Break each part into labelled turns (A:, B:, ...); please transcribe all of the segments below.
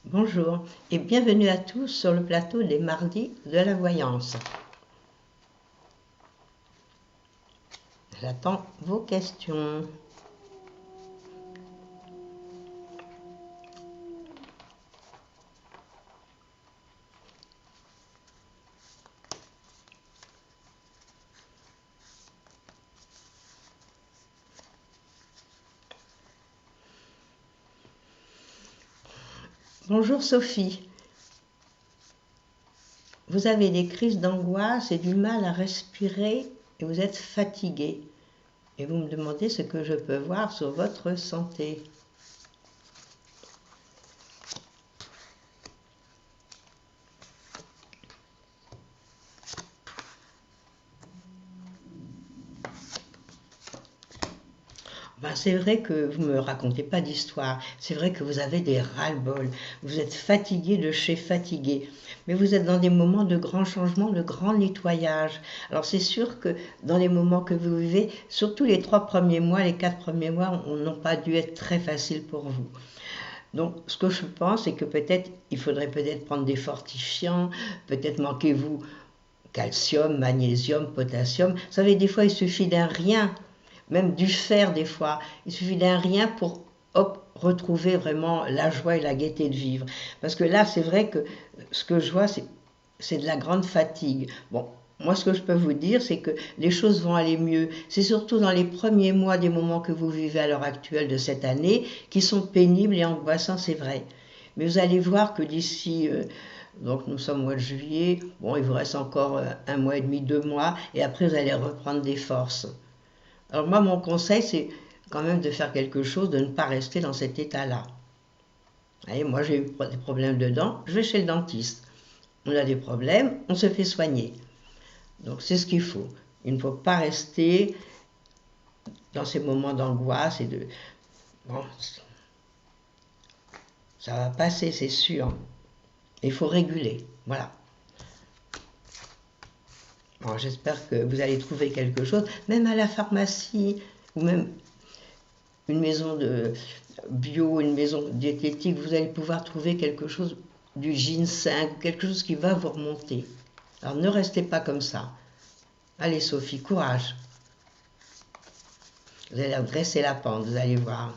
A: Bonjour et bienvenue à tous sur le plateau des mardis de la voyance. J'attends vos questions. Bonjour Sophie. Vous avez des crises d'angoisse et du mal à respirer et vous êtes fatiguée. Et vous me demandez ce que je peux voir sur votre santé. C'est vrai que vous ne me racontez pas d'histoire, c'est vrai que vous avez des ras-le-bol, vous êtes fatigué de chez fatigué, mais vous êtes dans des moments de grand changement, de grand nettoyage. Alors c'est sûr que dans les moments que vous vivez, surtout les 3 premiers mois, les 4 premiers mois, n'ont pas dû être très faciles pour vous. Donc, ce que je pense, c'est que peut-être, il faudrait peut-être prendre des fortifiants, peut-être manquez-vous calcium, magnésium, potassium. Vous savez, des fois, il suffit d'un rien, même du fer des fois. Il suffit d'un rien pour hop, retrouver vraiment la joie et la gaieté de vivre. Parce que là, c'est vrai que ce que je vois, c'est de la grande fatigue. Bon, moi, ce que je peux vous dire, c'est que les choses vont aller mieux. C'est surtout dans les premiers mois des moments que vous vivez à l'heure actuelle de cette année qui sont pénibles et angoissants, c'est vrai. Mais vous allez voir que d'ici, donc nous sommes au mois de juillet, bon, il vous reste encore un mois et demi, 2 mois, et après vous allez reprendre des forces. Alors moi, mon conseil, c'est quand même de faire quelque chose, de ne pas rester dans cet état-là. Allez, moi, j'ai eu des problèmes de dents, je vais chez le dentiste. On a des problèmes, on se fait soigner. Donc c'est ce qu'il faut. Il ne faut pas rester dans ces moments d'angoisse et de... Bon, ça va passer, c'est sûr. Il faut réguler. Voilà. Bon, j'espère que vous allez trouver quelque chose, même à la pharmacie, ou même une maison de bio, une maison diététique, vous allez pouvoir trouver quelque chose du ginseng, quelque chose qui va vous remonter. Alors ne restez pas comme ça. Allez Sophie, courage. Vous allez dresser la pente, vous allez voir.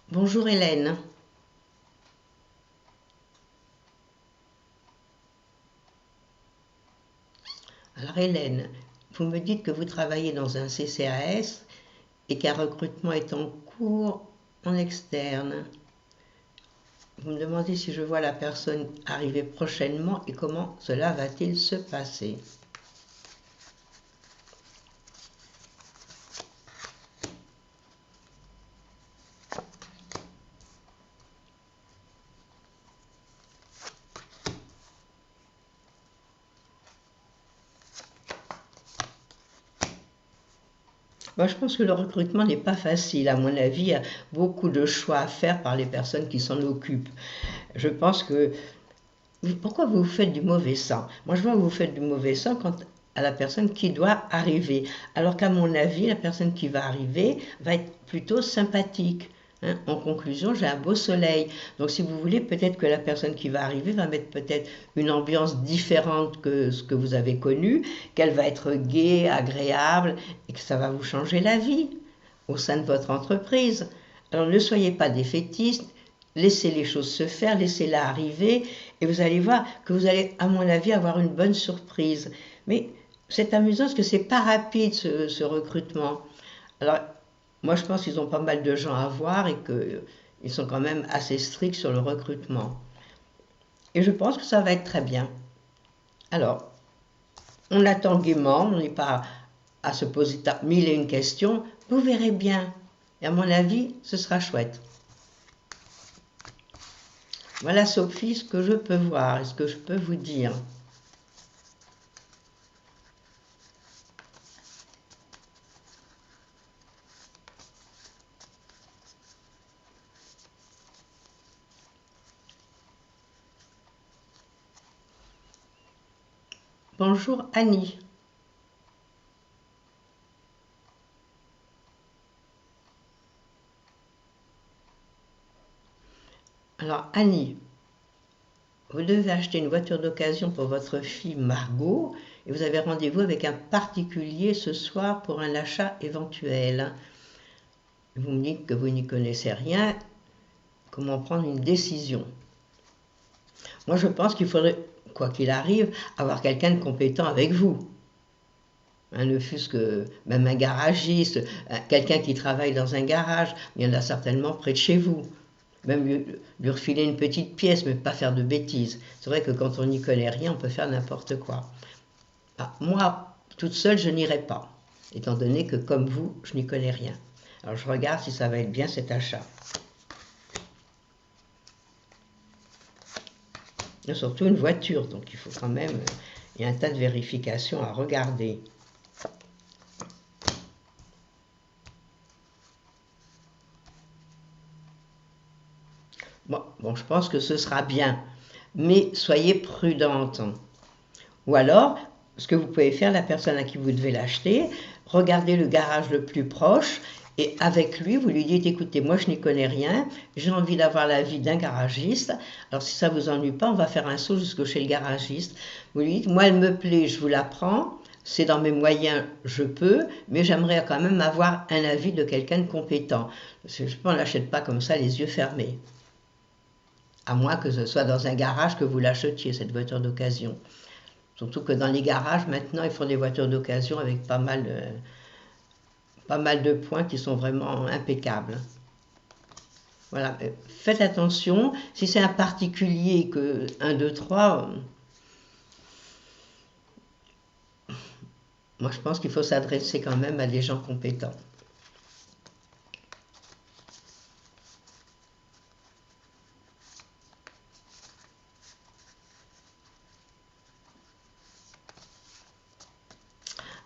A: Bonjour Hélène. Alors Hélène, vous me dites que vous travaillez dans un CCAS et qu'un recrutement est en cours en externe. Vous me demandez si je vois la personne arriver prochainement et comment cela va-t-il se passer. Moi, je pense que le recrutement n'est pas facile. À mon avis, il y a beaucoup de choix à faire par les personnes qui s'en occupent. Je pense que... Pourquoi vous faites du mauvais sang? Moi, je vois que vous faites du mauvais sang quant à la personne qui doit arriver. Alors qu'à mon avis, la personne qui va arriver va être plutôt sympathique. Hein. En conclusion, j'ai un beau soleil. Donc, si vous voulez, peut-être que la personne qui va arriver va mettre peut-être une ambiance différente que ce que vous avez connu, qu'elle va être gaie, agréable, et que ça va vous changer la vie au sein de votre entreprise. Alors, ne soyez pas défaitiste, laissez les choses se faire, laissez-la arriver, et vous allez voir que vous allez, à mon avis, avoir une bonne surprise. Mais c'est amusant parce que c'est pas rapide ce recrutement. Alors, moi, je pense qu'ils ont pas mal de gens à voir et qu'ils sont quand même assez stricts sur le recrutement. Et je pense que ça va être très bien. Alors, on attend gaiement, on n'est pas à se poser mille et une questions. Vous verrez bien. Et à mon avis, ce sera chouette. Voilà, Sophie, ce que je peux voir et ce que je peux vous dire. Bonjour, Annie. Alors, Annie, vous devez acheter une voiture d'occasion pour votre fille Margot et vous avez rendez-vous avec un particulier ce soir pour un achat éventuel. Vous me dites que vous n'y connaissez rien. Comment prendre une décision? Moi, je pense qu'il faudrait, quoi qu'il arrive, avoir quelqu'un de compétent avec vous. Ne fût-ce que même un garagiste, quelqu'un qui travaille dans un garage, il y en a certainement près de chez vous. Même lui refiler une petite pièce, mais pas faire de bêtises. C'est vrai que quand on n'y connaît rien, on peut faire n'importe quoi. Ah, moi, toute seule, je n'irai pas, étant donné que, comme vous, je n'y connais rien. Alors je regarde si ça va être bien cet achat. Il y a surtout une voiture, donc il faut quand même... il y a un tas de vérifications à regarder. Bon, je pense que ce sera bien, mais soyez prudente. Ou alors, ce que vous pouvez faire, la personne à qui vous devez l'acheter, regardez le garage le plus proche et avec lui, vous lui dites, écoutez, moi je n'y connais rien, j'ai envie d'avoir l'avis d'un garagiste, alors si ça ne vous ennuie pas, on va faire un saut jusque chez le garagiste. Vous lui dites, moi elle me plaît, je vous la prends, c'est dans mes moyens, je peux, mais j'aimerais quand même avoir un avis de quelqu'un de compétent. Parce que je ne l'achète pas comme ça, les yeux fermés. À moins que ce soit dans un garage que vous l'achetiez, cette voiture d'occasion. Surtout que dans les garages, maintenant, ils font des voitures d'occasion avec pas mal de points qui sont vraiment impeccables. Voilà, faites attention. Si c'est un particulier que 1, 2, 3, moi je pense qu'il faut s'adresser quand même à des gens compétents.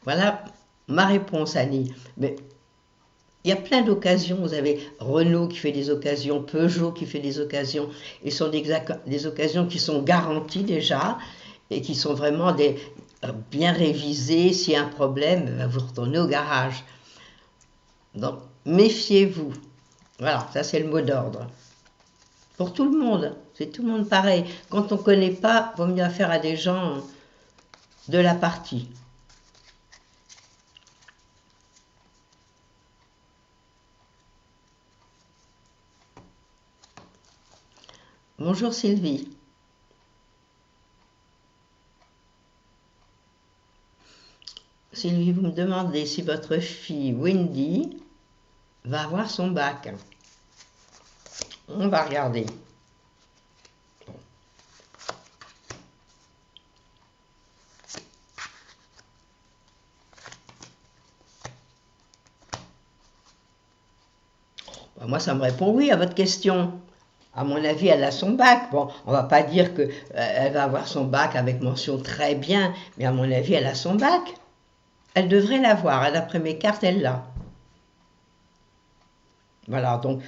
A: Voilà ma réponse, Annie. Mais il y a plein d'occasions. Vous avez Renault qui fait des occasions, Peugeot qui fait des occasions. Et ce sont des occasions qui sont garanties déjà et qui sont vraiment bien révisées. S'il y a un problème, vous retournez au garage. Donc, méfiez-vous. Voilà, ça c'est le mot d'ordre. Pour tout le monde, c'est tout le monde pareil. Quand on ne connaît pas, il vaut mieux affaire à des gens de la partie. Bonjour Sylvie. Sylvie, vous me demandez si votre fille Wendy va avoir son bac. On va regarder. Moi, ça me répond oui à votre question. À mon avis, elle a son bac. Bon, on va pas dire que elle va avoir son bac avec mention très bien, mais à mon avis, elle a son bac. Elle devrait l'avoir. D'après mes cartes, elle l'a. Voilà, donc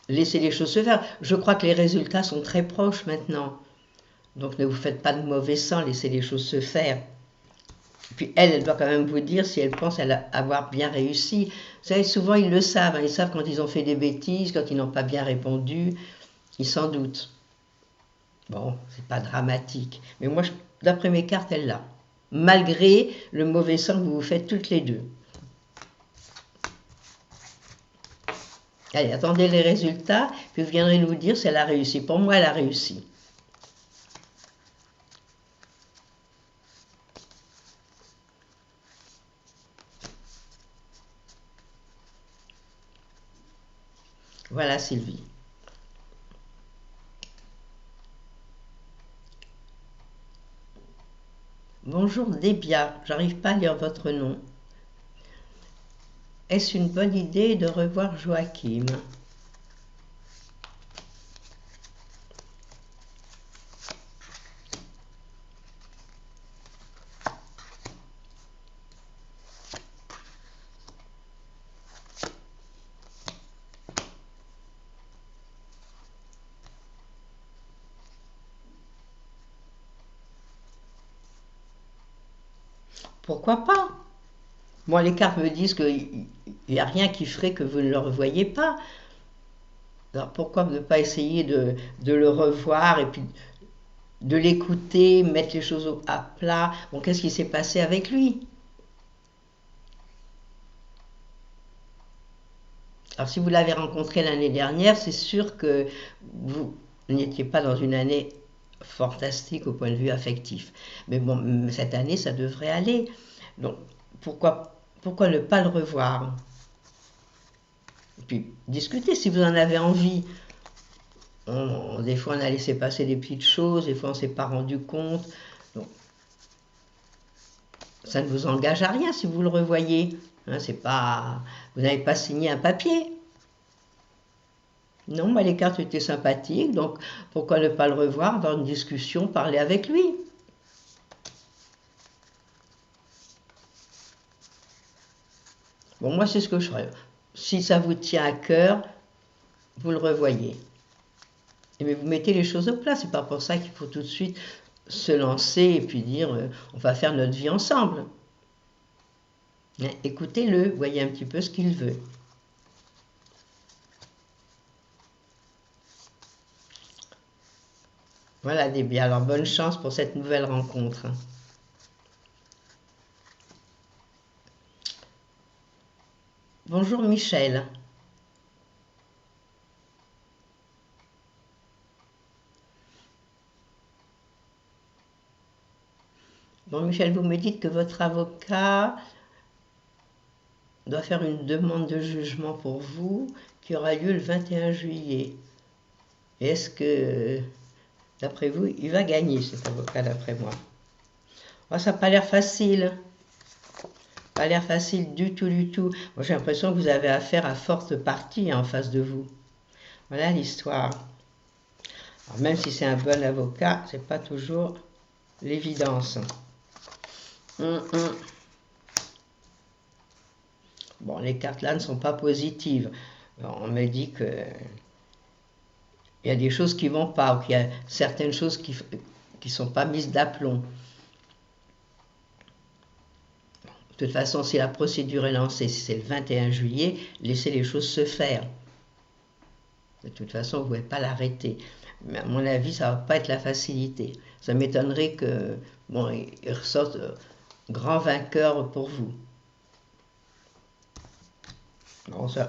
A: laissez les choses se faire. Je crois que les résultats sont très proches maintenant. Donc ne vous faites pas de mauvais sang, laissez les choses se faire. Puis elle doit quand même vous dire si elle pense avoir bien réussi. Vous savez, souvent ils le savent. Ils savent quand ils ont fait des bêtises, quand ils n'ont pas bien répondu. Ils s'en doutent. Bon, c'est pas dramatique. Mais moi, d'après mes cartes, elle l'a. Malgré le mauvais sang que vous vous faites toutes les deux. Allez, attendez les résultats, puis vous viendrez nous dire si elle a réussi. Pour moi, elle a réussi. Voilà Sylvie. Bonjour Débia, j'arrive pas à lire votre nom. Est-ce une bonne idée de revoir Joachim? Pourquoi pas? Moi, les cartes me disent qu'il n'y a rien qui ferait que vous ne le revoyez pas. Alors pourquoi ne pas essayer de le revoir et puis de l'écouter, mettre les choses à plat. Bon, qu'est-ce qui s'est passé avec lui? Alors si vous l'avez rencontré l'année dernière, c'est sûr que vous n'étiez pas dans une année fantastique au point de vue affectif. Mais bon, cette année, ça devrait aller. Donc pourquoi ne pas le revoir? Et puis discuter si vous en avez envie. Des fois, on a laissé passer des petites choses, des fois, on ne s'est pas rendu compte. Donc, ça ne vous engage à rien si vous le revoyez. Hein, c'est pas, vous n'avez pas signé un papier. Non, les cartes étaient sympathiques, donc pourquoi ne pas le revoir, avoir une discussion, parler avec lui. Bon, moi, c'est ce que je ferais. Si ça vous tient à cœur, vous le revoyez. Mais vous mettez les choses au plat, c'est pas pour ça qu'il faut tout de suite se lancer et puis dire on va faire notre vie ensemble. Écoutez-le, voyez un petit peu ce qu'il veut. Voilà, Déby, alors bonne chance pour cette nouvelle rencontre. Bonjour Michel. Bon Michel, vous me dites que votre avocat doit faire une demande de jugement pour vous qui aura lieu le 21 juillet. Est-ce que, d'après vous, il va gagner cet avocat d'après moi? Ça n'a pas l'air facile. Pas l'air facile du tout, du tout. Moi j'ai l'impression que vous avez affaire à forte partie en face de vous. Voilà l'histoire. Même si c'est un bon avocat, c'est pas toujours l'évidence. Bon, les cartes là ne sont pas positives. Alors, on me dit que il y a des choses qui vont pas, ou qu'il y a certaines choses qui sont pas mises d'aplomb. De toute façon, si la procédure est lancée, si c'est le 21 juillet, laissez les choses se faire. De toute façon, vous ne pouvez pas l'arrêter. Mais à mon avis, ça ne va pas être la facilité. Ça m'étonnerait que, bon, il ressorte grand vainqueur pour vous. Bon, de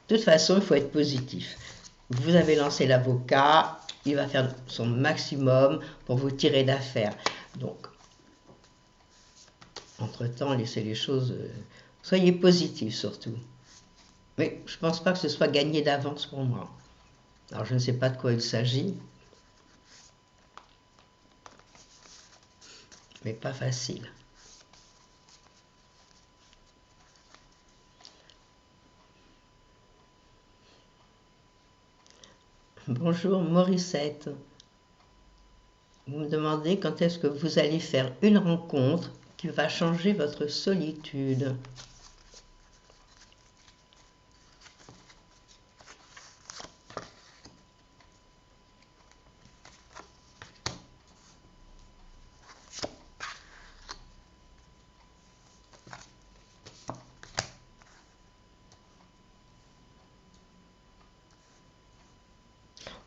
A: toute façon, il faut être positif. Vous avez lancé l'avocat, il va faire son maximum pour vous tirer d'affaire. Donc, entre-temps, laissez les choses... soyez positifs surtout. Mais je ne pense pas que ce soit gagné d'avance pour moi. Alors, je ne sais pas de quoi il s'agit. Mais pas facile. Bonjour Morissette. Vous me demandez quand est-ce que vous allez faire une rencontre qui va changer votre solitude.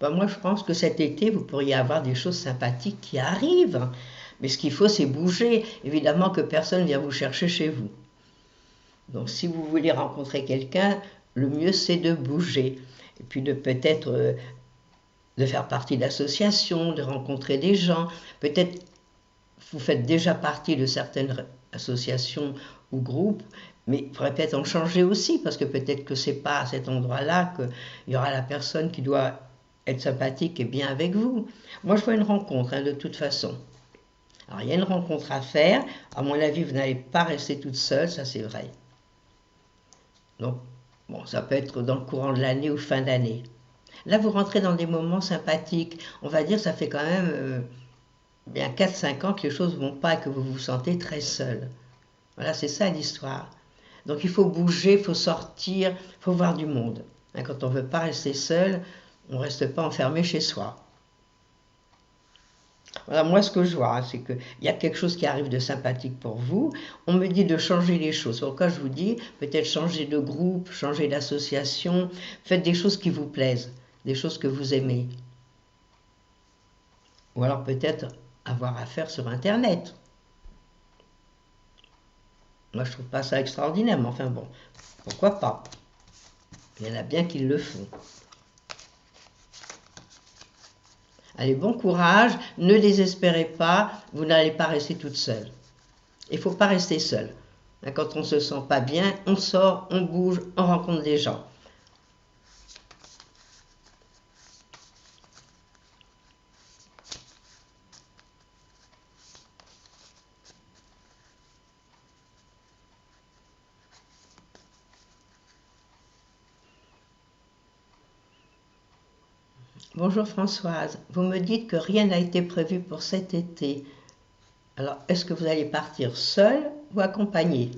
A: Moi, je pense que cet été, vous pourriez avoir des choses sympathiques qui arrivent. Mais ce qu'il faut, c'est bouger. Évidemment que personne ne vient vous chercher chez vous. Donc, si vous voulez rencontrer quelqu'un, le mieux, c'est de bouger. Et puis, de peut-être de faire partie d'associations, de rencontrer des gens. Peut-être vous faites déjà partie de certaines associations ou groupes, mais il faudrait peut-être en changer aussi, parce que peut-être que ce n'est pas à cet endroit-là qu'il y aura la personne qui doit être sympathique et bien avec vous. Moi, je vois une rencontre, de toute façon. Alors, il y a une rencontre à faire. À mon avis, vous n'allez pas rester toute seule, ça c'est vrai. Donc, bon, ça peut être dans le courant de l'année ou fin d'année. Là, vous rentrez dans des moments sympathiques. On va dire, ça fait quand même bien 4-5 ans que les choses ne vont pas et que vous vous sentez très seul. Voilà, c'est ça l'histoire. Donc, il faut bouger, il faut sortir, il faut voir du monde. Quand on ne veut pas rester seul, on ne reste pas enfermé chez soi. Voilà, moi ce que je vois, c'est qu'il y a quelque chose qui arrive de sympathique pour vous. On me dit de changer les choses. Pourquoi je vous dis, peut-être changer de groupe, changer d'association, faites des choses qui vous plaisent. des choses que vous aimez. Ou alors peut-être avoir affaire sur Internet. Moi, je trouve pas ça extraordinaire, mais enfin bon, pourquoi pas? Il y en a bien qui le font. Allez, bon courage, ne désespérez pas, vous n'allez pas rester toute seule. Il ne faut pas rester seule. Quand on ne se sent pas bien, on sort, on bouge, on rencontre des gens. Bonjour Françoise, vous me dites que rien n'a été prévu pour cet été. Alors, est-ce que vous allez partir seule ou accompagnée?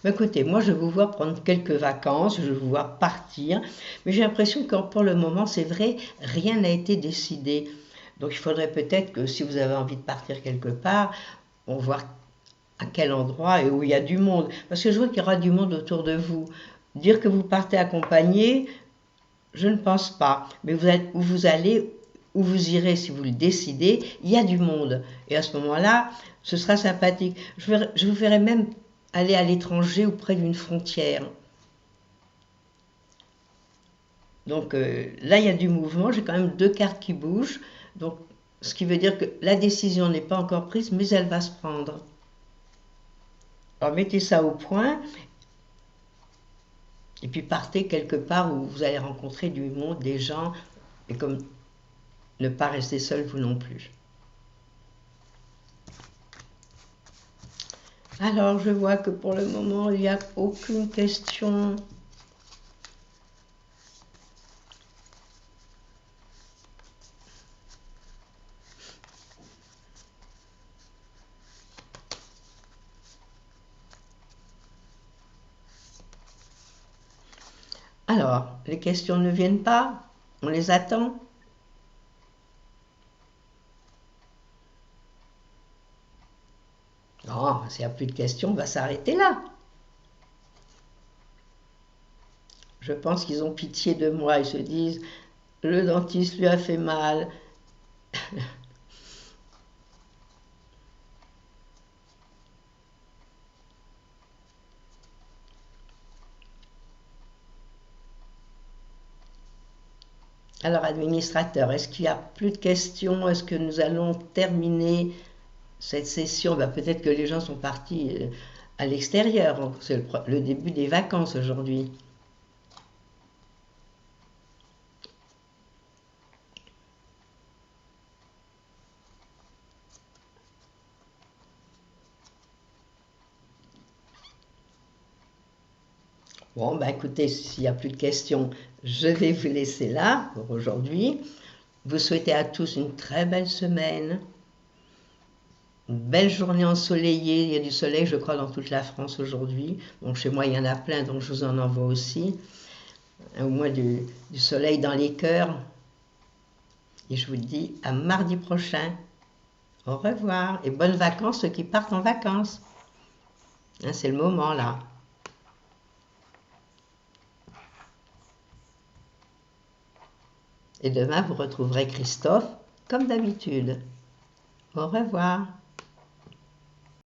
A: Écoutez, moi je vous vois prendre quelques vacances, je vous vois partir, mais j'ai l'impression que pour le moment, c'est vrai, rien n'a été décidé. Donc il faudrait peut-être que si vous avez envie de partir quelque part, on voit à quel endroit et où il y a du monde. Parce que je vois qu'il y aura du monde autour de vous. Dire que vous partez accompagné, je ne pense pas. Mais où vous allez, où vous irez, si vous le décidez, il y a du monde. Et à ce moment-là, ce sera sympathique. Je vous ferai même aller à l'étranger ou près d'une frontière. Donc là, il y a du mouvement. J'ai quand même 2 cartes qui bougent. Donc, ce qui veut dire que la décision n'est pas encore prise, mais elle va se prendre. Alors, mettez ça au point. Et puis, partez quelque part où vous allez rencontrer du monde, des gens. Et comme ne pas rester seul, vous non plus. Alors, je vois que pour le moment, il n'y a aucune question. Alors, les questions ne viennent pas, on les attend. Non, s'il n'y a plus de questions, on va s'arrêter là. Je pense qu'ils ont pitié de moi, ils se disent, le dentiste lui a fait mal. Alors, administrateur, est-ce qu'il n'y a plus de questions? Est-ce que nous allons terminer cette session? Peut-être que les gens sont partis à l'extérieur. C'est le début des vacances aujourd'hui. Bon, écoutez, s'il n'y a plus de questions, je vais vous laisser là pour aujourd'hui. Vous souhaitez à tous une très belle semaine, une belle journée ensoleillée. Il y a du soleil, je crois, dans toute la France aujourd'hui. Bon, chez moi, il y en a plein, donc je vous en envoie aussi. Au moins du soleil dans les cœurs. Et je vous dis à mardi prochain. Au revoir et bonnes vacances ceux qui partent en vacances. C'est le moment là. Et demain, vous retrouverez Christophe comme d'habitude. Au revoir.